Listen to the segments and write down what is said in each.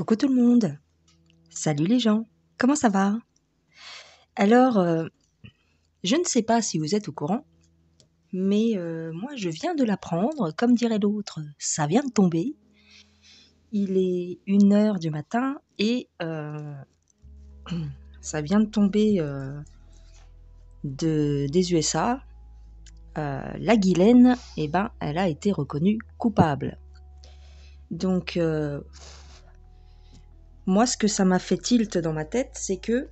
Coucou tout le monde. Salut les gens. Comment ça va? Alors, je ne sais pas si vous êtes au courant, mais moi je viens de l'apprendre, comme dirait l'autre, ça vient de tomber. Il est 1 heure du matin et ça vient de tomber des USA. La Ghislaine, eh ben, elle a été reconnue coupable. Donc, moi ce que ça m'a fait tilt dans ma tête, c'est que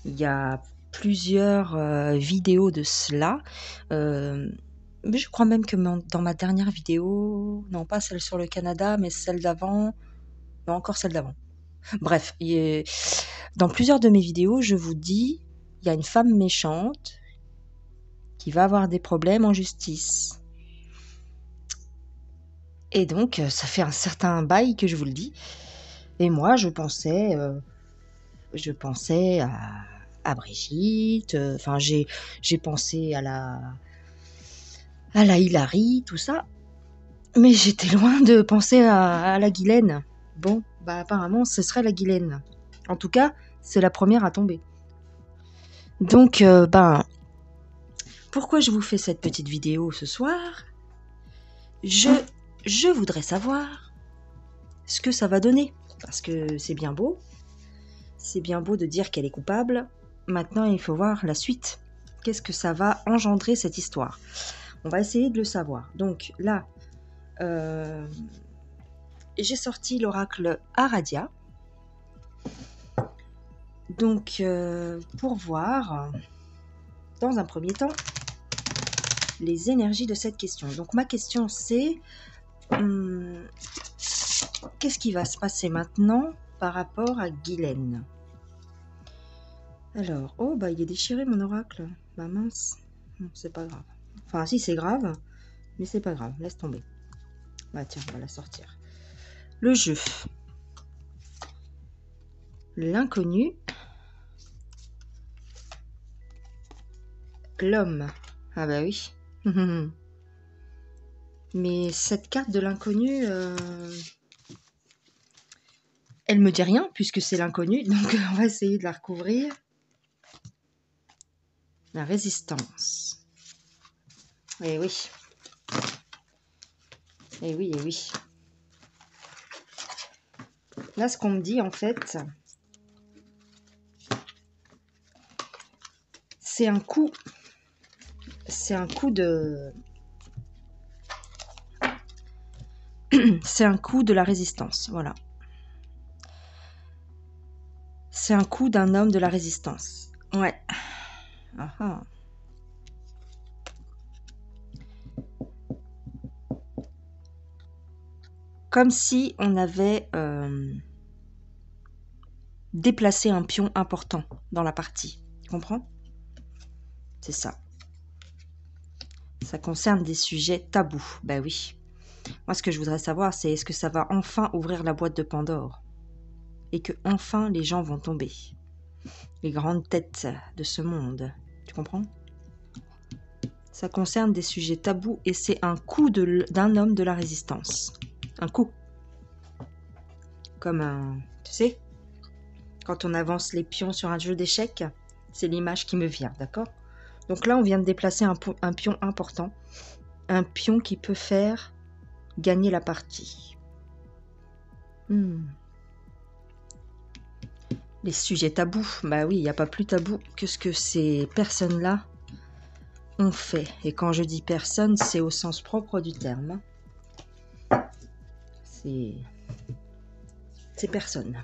il y a plusieurs vidéos de cela. Mais je crois même que dans ma dernière vidéo, non pas celle sur le Canada, mais celle d'avant, non encore celle d'avant. Bref, dans plusieurs de mes vidéos, je vous dis, il y a une femme méchante qui va avoir des problèmes en justice. Et donc, ça fait un certain bail que je vous le dis. Et moi, je pensais à Brigitte, enfin j'ai pensé à la Hilary, tout ça, mais j'étais loin de penser à la Ghislaine. Bon, bah apparemment ce serait la Ghislaine. En tout cas, c'est la première à tomber. Donc, pourquoi je vous fais cette petite vidéo ce soir? Je voudrais savoir ce que ça va donner, parce que c'est bien beau de dire qu'elle est coupable. Maintenant, il faut voir la suite. Qu'est-ce que ça va engendrer cette histoire? On va essayer de le savoir. Donc là, j'ai sorti l'oracle Aradia. Donc, pour voir, dans un premier temps, les énergies de cette question. Donc, ma question, c'est qu'est-ce qui va se passer maintenant par rapport à Ghislaine? Alors, oh, bah, il est déchiré, mon oracle. Bah, mince. Non, c'est pas grave. Enfin, si, c'est grave, mais c'est pas grave. Laisse tomber. Bah, tiens, on va la sortir. Le jeu. L'inconnu. L'homme. Ah bah oui. Mais cette carte de l'inconnu, elle me dit rien puisque c'est l'inconnu. Donc on va essayer de la recouvrir. La résistance. Eh oui. Eh oui, eh oui. Là, ce qu'on me dit en fait, c'est un coup. C'est un coup de. C'est un coup de la résistance, voilà. C'est un coup d'un homme de la résistance. Ouais. Ah. Comme si on avait déplacé un pion important dans la partie. Tu comprends? C'est ça. Ça concerne des sujets tabous. Ben oui. Moi, ce que je voudrais savoir, c'est est-ce que ça va enfin ouvrir la boîte de Pandore? Et que enfin les gens vont tomber. Les grandes têtes de ce monde. Tu comprends? Ça concerne des sujets tabous et c'est un coup d'un homme de la résistance. Un coup. Comme un... Tu sais, quand on avance les pions sur un jeu d'échecs, c'est l'image qui me vient, d'accord? Donc là, on vient de déplacer un pion important. Un pion qui peut faire gagner la partie. Les sujets tabous, bah oui, il n'y a pas plus tabou que ce que ces personnes-là ont fait. Et quand je dis personne, c'est au sens propre du terme. C'est personne.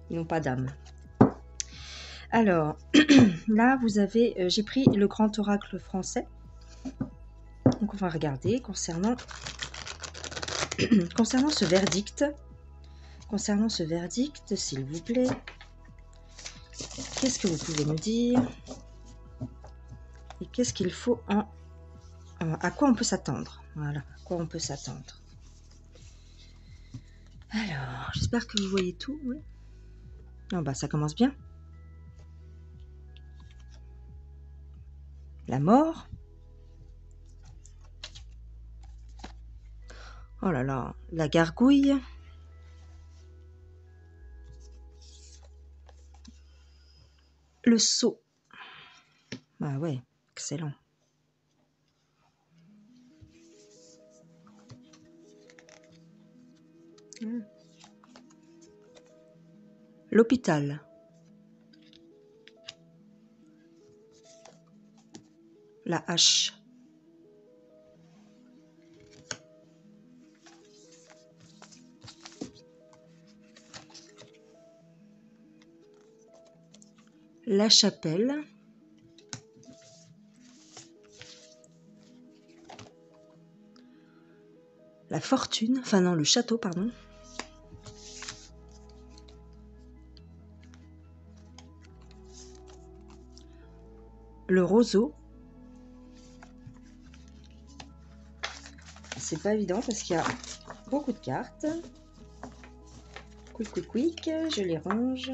Ils n'ont pas d'âme. Alors, là, vous avez... j'ai pris le grand oracle français. Donc, on va regarder concernant ce verdict. Concernant ce verdict, s'il vous plaît, qu'est-ce que vous pouvez nous dire? Et qu'est-ce qu'il faut à quoi on peut s'attendre? Voilà, à quoi on peut s'attendre. Alors, j'espère que vous voyez tout. Oui. Oh, bah, ça commence bien. La mort. Oh là là, la gargouille. Le seau. Ah ouais, excellent. L'hôpital. La hache. La chapelle. La fortune. Enfin non, le château, pardon. Le roseau. C'est pas évident parce qu'il y a beaucoup de cartes. Quick, quick, quick. Je les range.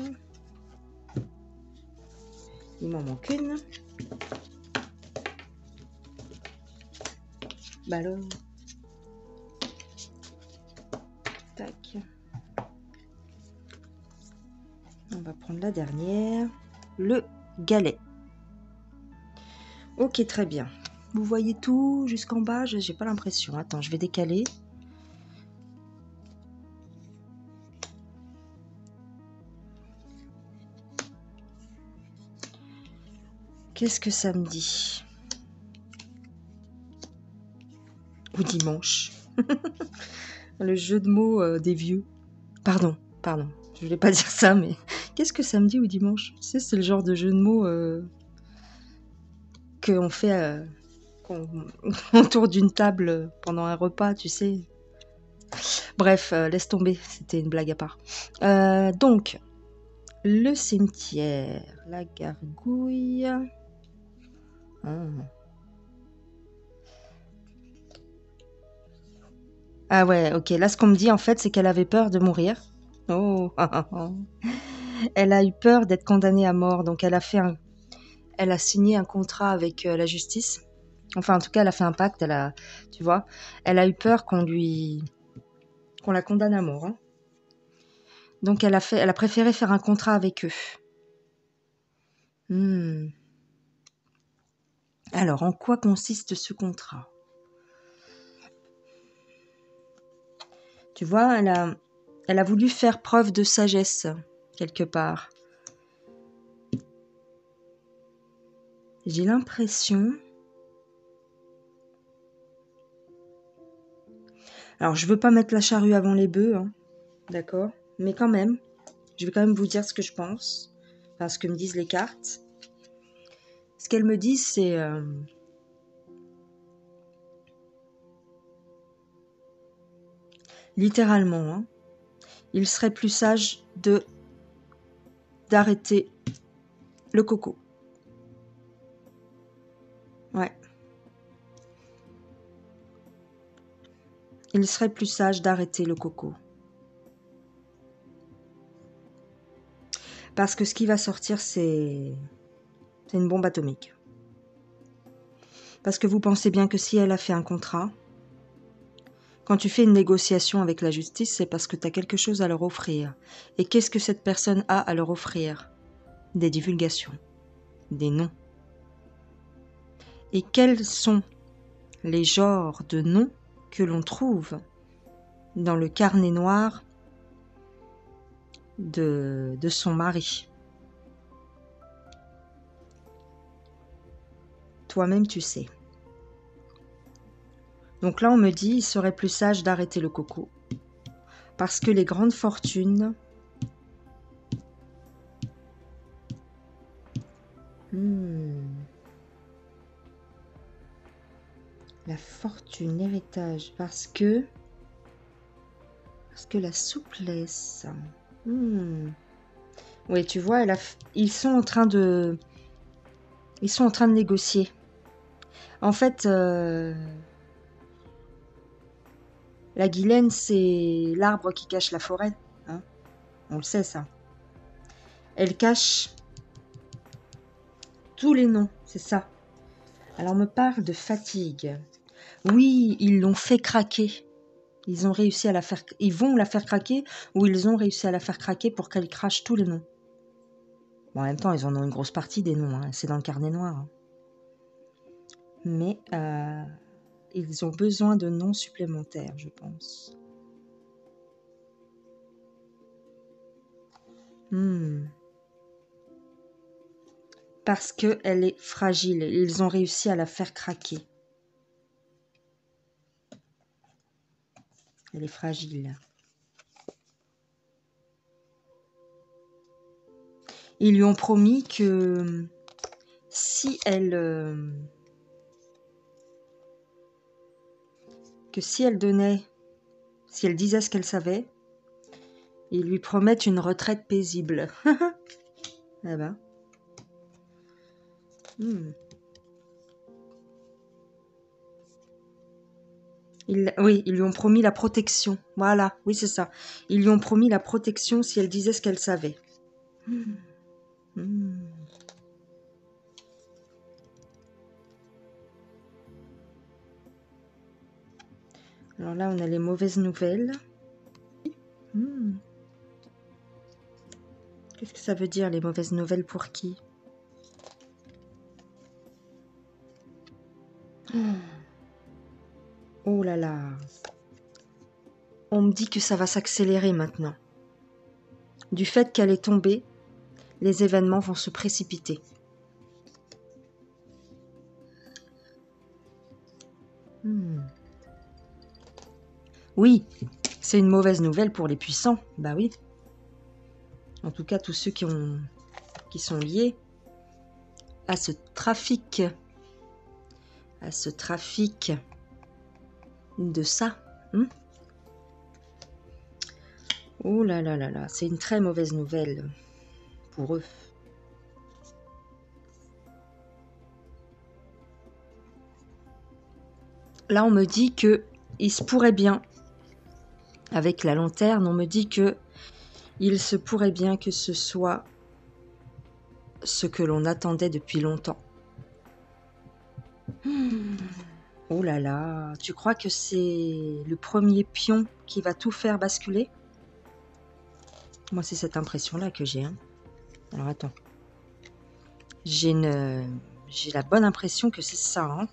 Il m'en manque une. Bah alors. Tac. On va prendre la dernière. Le galet. Ok, très bien. Vous voyez tout jusqu'en bas? J'ai pas l'impression. Attends, je vais décaler. Qu'est-ce que ça me dit? Ou dimanche. Le jeu de mots des vieux. Pardon. Je voulais pas dire ça, mais qu'est-ce que samedi ou dimanche? Tu sais, c'est le genre de jeu de mots qu'on fait autour d'une table pendant un repas, tu sais. Bref, laisse tomber, c'était une blague à part. Donc, le cimetière, la gargouille. Ah ouais, ok. Là, ce qu'on me dit, en fait, c'est qu'elle avait peur de mourir. Oh, elle a eu peur d'être condamnée à mort, donc elle a signé un contrat avec la justice. Enfin, en tout cas, elle a fait un pacte. Tu vois, elle a eu peur qu'on la condamne à mort. Hein. Donc, elle a préféré faire un contrat avec eux. Alors, en quoi consiste ce contrat? Tu vois, elle a voulu faire preuve de sagesse quelque part. J'ai l'impression. Alors, je veux pas mettre la charrue avant les bœufs, hein, d'accord? Mais quand même, je vais quand même vous dire ce que je pense, enfin ce que me disent les cartes. Ce qu'elles me disent, c'est littéralement, hein, il serait plus sage d'arrêter le coco. Ouais. Il serait plus sage d'arrêter le coco. Parce que ce qui va sortir, c'est une bombe atomique. Parce que vous pensez bien que si elle a fait un contrat, quand tu fais une négociation avec la justice, c'est parce que tu as quelque chose à leur offrir. Et qu'est-ce que cette personne a à leur offrir? Des divulgations, des noms. Et quels sont les genres de noms que l'on trouve dans le carnet noir de son mari? Toi-même, tu sais. Donc là, on me dit, il serait plus sage d'arrêter le coco. Parce que les grandes fortunes... La fortune, l'héritage, parce que la souplesse. Oui, tu vois, ils sont en train de négocier. En fait, la Guilaine, c'est l'arbre qui cache la forêt. Hein, on le sait, ça. Elle cache tous les noms, c'est ça. Alors, on me parle de fatigue. Oui, ils l'ont fait craquer. Ils ont réussi à la faire... Ils vont la faire craquer ou ils ont réussi à la faire craquer pour qu'elle crache tous les noms. Bon, en même temps, ils en ont une grosse partie des noms. Hein. C'est dans le carnet noir. Hein. Mais ils ont besoin de noms supplémentaires, je pense. Parce qu'elle est fragile. Ils ont réussi à la faire craquer. Elle est fragile. Ils lui ont promis que si elle donnait, si elle disait ce qu'elle savait, ils lui promettent une retraite paisible. Eh ben. Oui, ils lui ont promis la protection. Voilà, oui, c'est ça. Ils lui ont promis la protection si elle disait ce qu'elle savait. Alors là, on a les mauvaises nouvelles. Qu'est-ce que ça veut dire, les mauvaises nouvelles pour qui? Oh là là. On me dit que ça va s'accélérer maintenant. Du fait qu'elle est tombée, les événements vont se précipiter. Oui, c'est une mauvaise nouvelle pour les puissants. Bah oui. En tout cas, tous ceux qui sont liés à ce trafic. À ce trafic de ça. Oh là là là là, c'est une très mauvaise nouvelle pour eux. Là, on me dit que il se pourrait bien, avec la lanterne, on me dit que il se pourrait bien que ce soit ce que l'on attendait depuis longtemps. Oh là là, tu crois que c'est le premier pion qui va tout faire basculer? Moi, c'est cette impression-là que j'ai. Hein. Alors, attends. J'ai la bonne impression que c'est ça. Hein.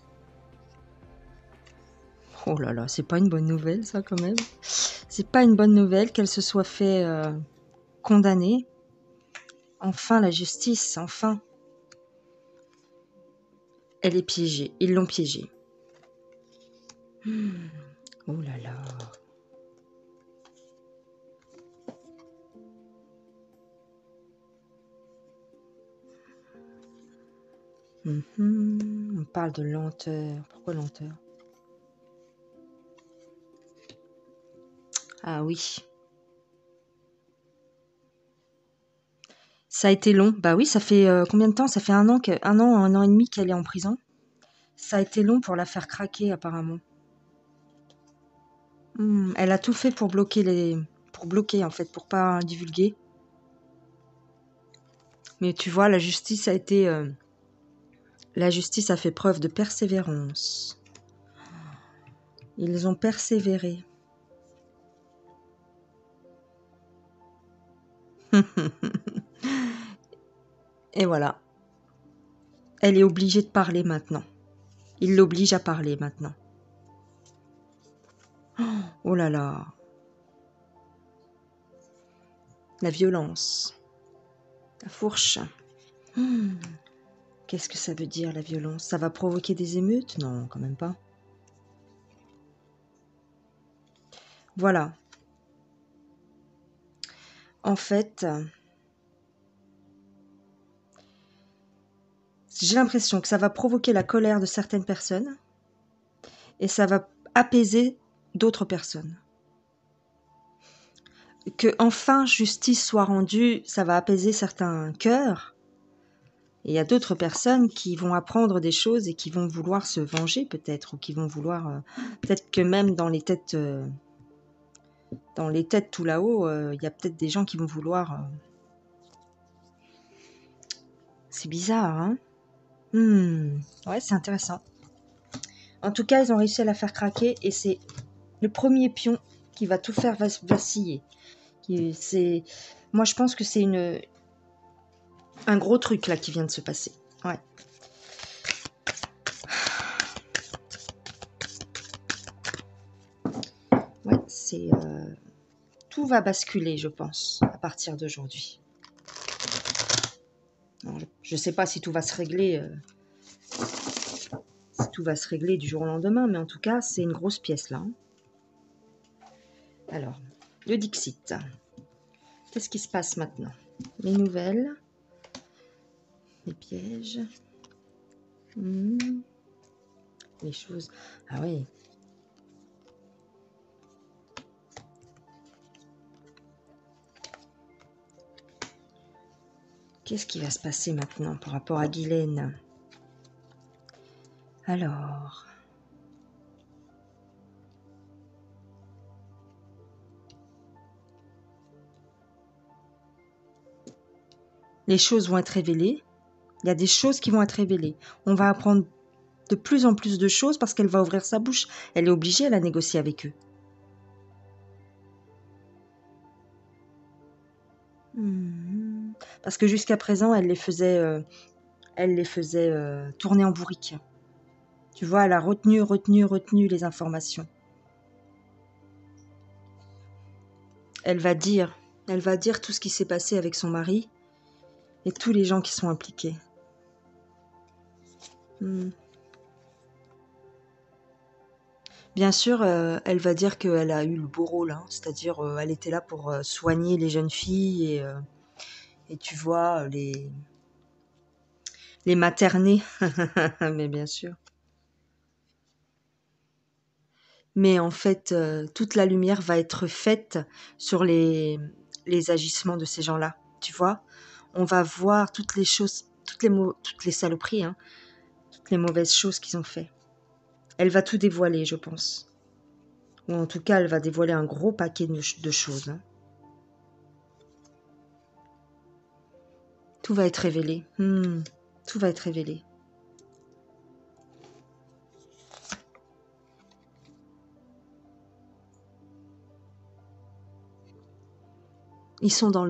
Oh là là, c'est pas une bonne nouvelle, ça, quand même. C'est pas une bonne nouvelle qu'elle se soit fait condamner. Enfin, la justice, enfin. Elle est piégée. Ils l'ont piégée. Oh là là. On parle de lenteur. Pourquoi lenteur? Ah oui. Ça a été long. Bah oui, ça fait combien de temps? Ça fait un an et demi qu'elle est en prison. Ça a été long pour la faire craquer, apparemment. Elle a tout fait pour bloquer en fait, pour pas divulguer. Mais tu vois, la justice a fait preuve de persévérance. Ils ont persévéré. Et voilà. Elle est obligée de parler maintenant. Il l'oblige à parler maintenant. Oh là là. La violence. La fourche. Qu'est-ce que ça veut dire, la violence? Ça va provoquer des émeutes? Non, quand même pas. Voilà. En fait, j'ai l'impression que ça va provoquer la colère de certaines personnes et ça va apaiser d'autres personnes. Que enfin justice soit rendue, ça va apaiser certains cœurs. Et il y a d'autres personnes qui vont apprendre des choses et qui vont vouloir se venger peut-être, ou qui vont vouloir... peut-être que même dans les têtes tout là-haut, il y a peut-être des gens qui vont vouloir... C'est bizarre, hein? Ouais, c'est intéressant. En tout cas, ils ont réussi à la faire craquer et c'est Le premier pion qui va tout faire vaciller. Moi, je pense que c'est un gros truc là qui vient de se passer. Ouais. Ouais, tout va basculer, je pense, à partir d'aujourd'hui. Je ne sais pas si tout va se régler, du jour au lendemain, mais en tout cas, c'est une grosse pièce là. Hein. Alors, le Dixit. Qu'est-ce qui se passe maintenant? Les nouvelles, les pièges, les choses. Ah oui. Qu'est-ce qui va se passer maintenant par rapport à Guylaine? Alors, les choses vont être révélées. Il y a des choses qui vont être révélées. On va apprendre de plus en plus de choses parce qu'elle va ouvrir sa bouche. Elle est obligée, elle a négocié avec eux. Parce que jusqu'à présent, elle les faisait tourner en bourrique. Tu vois, elle a retenu les informations. Elle va dire tout ce qui s'est passé avec son mari et tous les gens qui sont impliqués. Bien sûr, elle va dire qu'elle a eu le beau rôle, hein, c'est-à-dire elle était là pour soigner les jeunes filles et tu vois, les materner, mais bien sûr. Mais en fait, toute la lumière va être faite sur les agissements de ces gens-là, tu vois. On va voir toutes les choses, toutes les saloperies, hein, toutes les mauvaises choses qu'ils ont fait. Elle va tout dévoiler, je pense. Ou en tout cas, elle va dévoiler un gros paquet de choses. Hein. Tout va être révélé. Tout va être révélé. Ils sont dans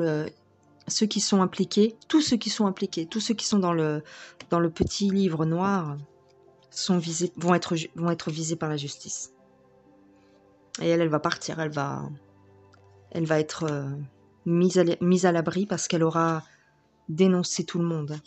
ceux qui sont impliqués, tous ceux qui sont impliqués, tous ceux qui sont dans le petit livre noir vont être visés par la justice. Et elle va partir, elle va être mise à l'abri parce qu'elle aura dénoncé tout le monde.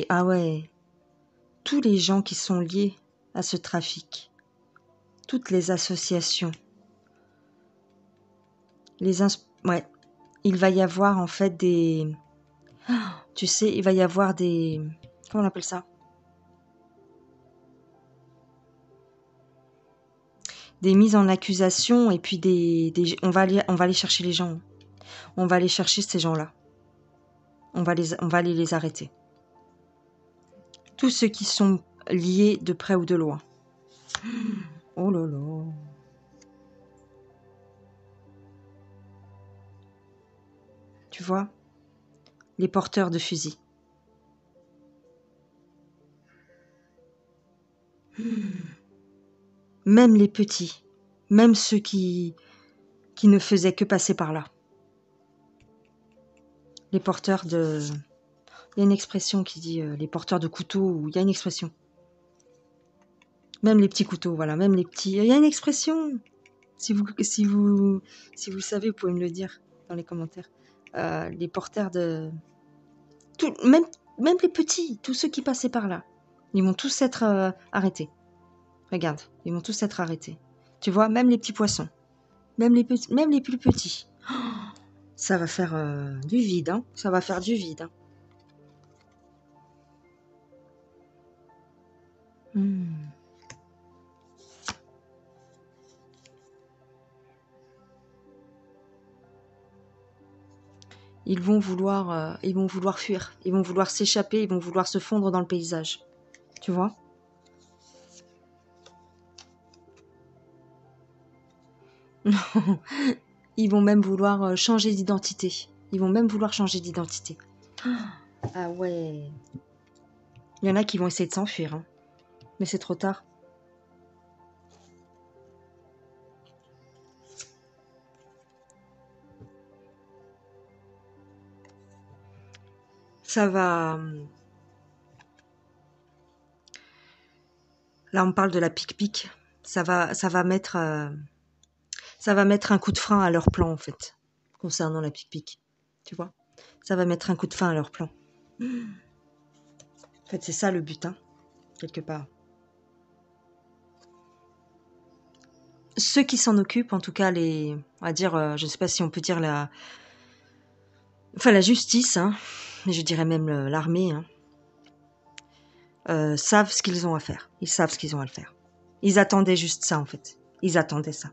Ah ouais, tous les gens qui sont liés à ce trafic, toutes les associations, ouais, il va y avoir en fait tu sais, il va y avoir comment on appelle ça? Des mises en accusation et puis on va aller chercher les gens. On va aller chercher ces gens-là. On va aller les arrêter. Tous ceux qui sont liés de près ou de loin. Oh là là. Tu vois? Les porteurs de fusils. Même les petits. Même ceux qui ne faisaient que passer par là. Les porteurs de... Il y a une expression qui dit les porteurs de couteaux, ou il y a une expression. Même les petits couteaux, voilà, même les petits... Il y a une expression. Si vous savez, vous pouvez me le dire dans les commentaires. Les porteurs de... même les petits, tous ceux qui passaient par là, ils vont tous être arrêtés. Regarde, ils vont tous être arrêtés. Tu vois, même les petits poissons. Même les plus petits. Oh, ça va faire du vide, hein. Ça va faire du vide. Hein. Ils vont vouloir fuir. Ils vont vouloir s'échapper. Ils vont vouloir se fondre dans le paysage. Tu vois ? Ils vont même vouloir changer d'identité. Ils vont même vouloir changer d'identité. Ah ouais. Il y en a qui vont essayer de s'enfuir, hein. Mais c'est trop tard. Ça va... Là, on parle de la pique-pique. Ça va mettre un coup de frein à leur plan, en fait, concernant la pique-pique. Tu vois? Ça va mettre un coup de frein à leur plan. En fait, c'est ça le but, hein, quelque part. Ceux qui s'en occupent, en tout cas, on va dire, je ne sais pas si on peut dire la justice, hein, mais je dirais même l'armée, hein, savent ce qu'ils ont à faire. Ils savent ce qu'ils ont à le faire. Ils attendaient juste ça, en fait. Ils attendaient ça.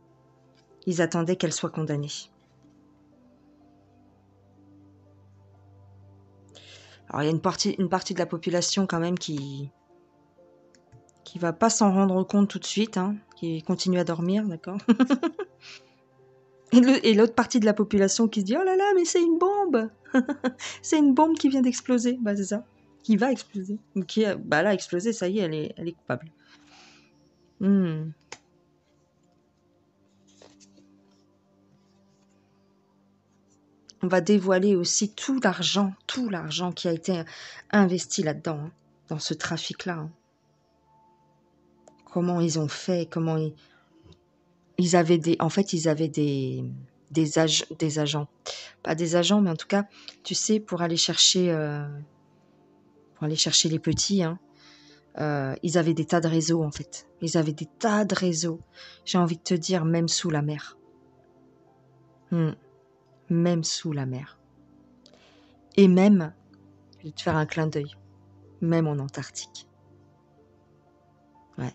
Ils attendaient qu'elle soit condamnée. Alors, il y a une partie de la population, quand même, qui va pas s'en rendre compte tout de suite, hein, qui continue à dormir, d'accord. Et l'autre partie de la population qui se dit « Oh là là, mais c'est une bombe !» C'est une bombe qui vient d'exploser. Bah, c'est ça. Qui va exploser. Ou qui a, bah là, explosé, ça y est, elle est coupable. Hmm. On va dévoiler aussi tout l'argent qui a été investi là-dedans, hein, dans ce trafic-là. Hein. Comment ils ont fait, comment ils avaient en fait, ils avaient des agents. Pas des agents, mais en tout cas, tu sais, pour aller chercher les petits, hein, ils avaient des tas de réseaux, en fait. Ils avaient des tas de réseaux. J'ai envie de te dire, même sous la mer. Même sous la mer. Et même, je vais te faire un clin d'œil, même en Antarctique. Ouais.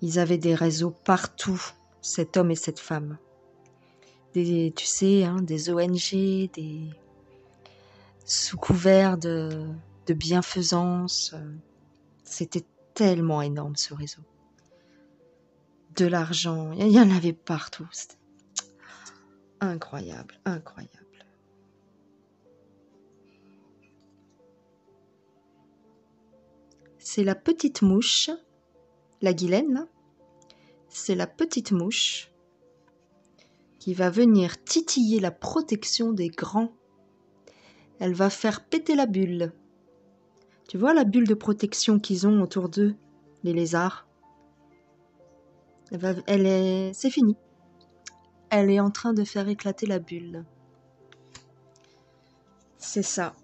Ils avaient des réseaux partout, cet homme et cette femme. Tu sais, hein, des ONG, sous couvert de bienfaisance. C'était tellement énorme, ce réseau. De l'argent, il y en avait partout. C'était incroyable, incroyable. C'est la petite mouche, la Guylaine, là. C'est la petite mouche qui va venir titiller la protection des grands. Elle va faire péter la bulle. Tu vois la bulle de protection qu'ils ont autour d'eux, les lézards? C'est fini. Elle est en train de faire éclater la bulle. C'est ça.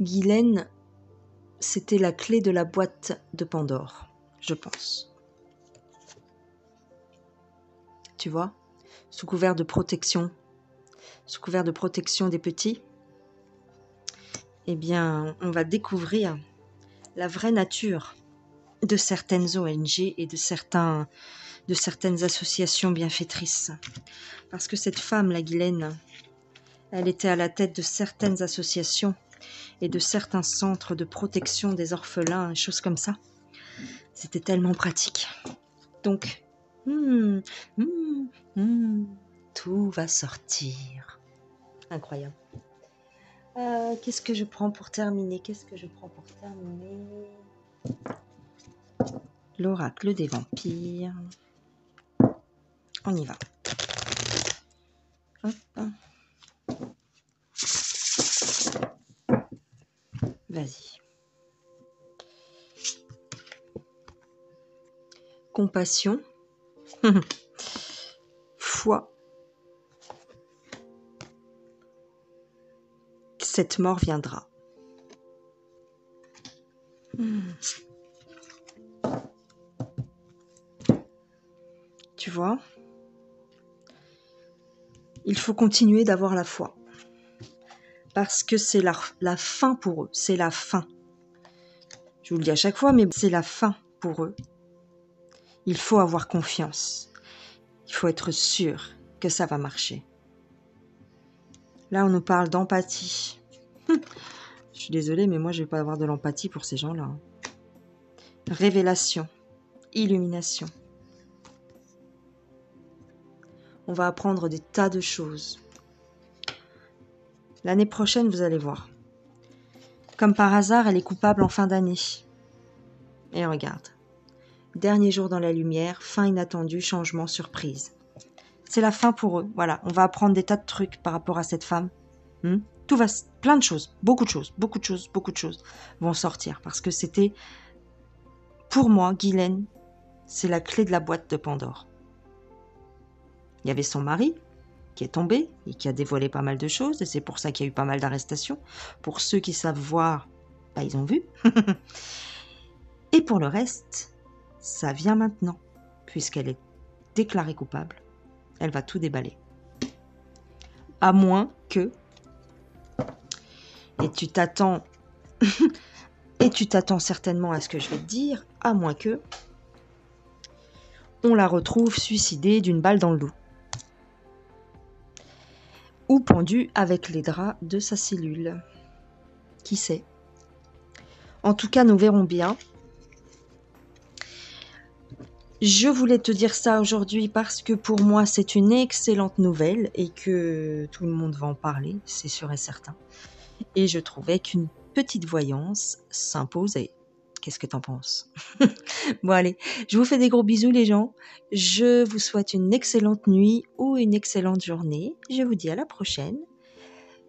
Guylaine, c'était la clé de la boîte de Pandore, je pense. Tu vois, sous couvert de protection des petits, eh bien, on va découvrir la vraie nature de certaines ONG et de certaines associations bienfaitrices. Parce que cette femme, la Guylaine, elle était à la tête de certaines associations et de certains centres de protection des orphelins, choses comme ça. C'était tellement pratique. Donc, tout va sortir. Incroyable. Qu'est-ce que je prends pour terminer? L'oracle des vampires. On y va. Hop. Vas-y. Compassion. Foi. Cette mort viendra. Tu vois, il faut continuer d'avoir la foi. Parce que c'est la fin pour eux. C'est la fin. Je vous le dis à chaque fois, mais c'est la fin pour eux. Il faut avoir confiance. Il faut être sûr que ça va marcher. Là, on nous parle d'empathie. Je suis désolée, mais moi, je ne vais pas avoir de l'empathie pour ces gens-là. Révélation. Illumination. On va apprendre des tas de choses. L'année prochaine, vous allez voir. Comme par hasard, elle est coupable en fin d'année. Et regarde. Dernier jour dans la lumière, fin inattendue, changement, surprise. C'est la fin pour eux. Voilà, on va apprendre des tas de trucs par rapport à cette femme. Tout va, plein de choses, beaucoup de choses vont sortir. Parce que c'était, pour moi, Guylaine, c'est la clé de la boîte de Pandore. Il y avait son mari qui est tombé et qui a dévoilé pas mal de choses. Et c'est pour ça qu'il y a eu pas mal d'arrestations. Pour ceux qui savent voir, bah, ils ont vu. Et pour le reste, ça vient maintenant. Puisqu'elle est déclarée coupable, elle va tout déballer. À moins que... Et tu t'attends... Et tu t'attends certainement à ce que je vais te dire, à moins que... On la retrouve suicidée d'une balle dans le dos. Ou pendue avec les draps de sa cellule. Qui sait? En tout cas, nous verrons bien. Je voulais te dire ça aujourd'hui parce que pour moi, c'est une excellente nouvelle et que tout le monde va en parler, c'est sûr et certain. Et je trouvais qu'une petite voyance s'imposait. Qu'est-ce que t'en penses? Bon allez, je vous fais des gros bisous les gens. Je vous souhaite une excellente nuit ou une excellente journée. Je vous dis à la prochaine.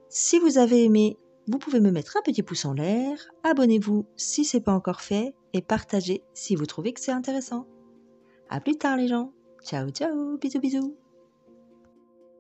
Si vous avez aimé, vous pouvez me mettre un petit pouce en l'air. Abonnez-vous si ce n'est pas encore fait et partagez si vous trouvez que c'est intéressant. À plus tard les gens. Ciao ciao, bisous bisous.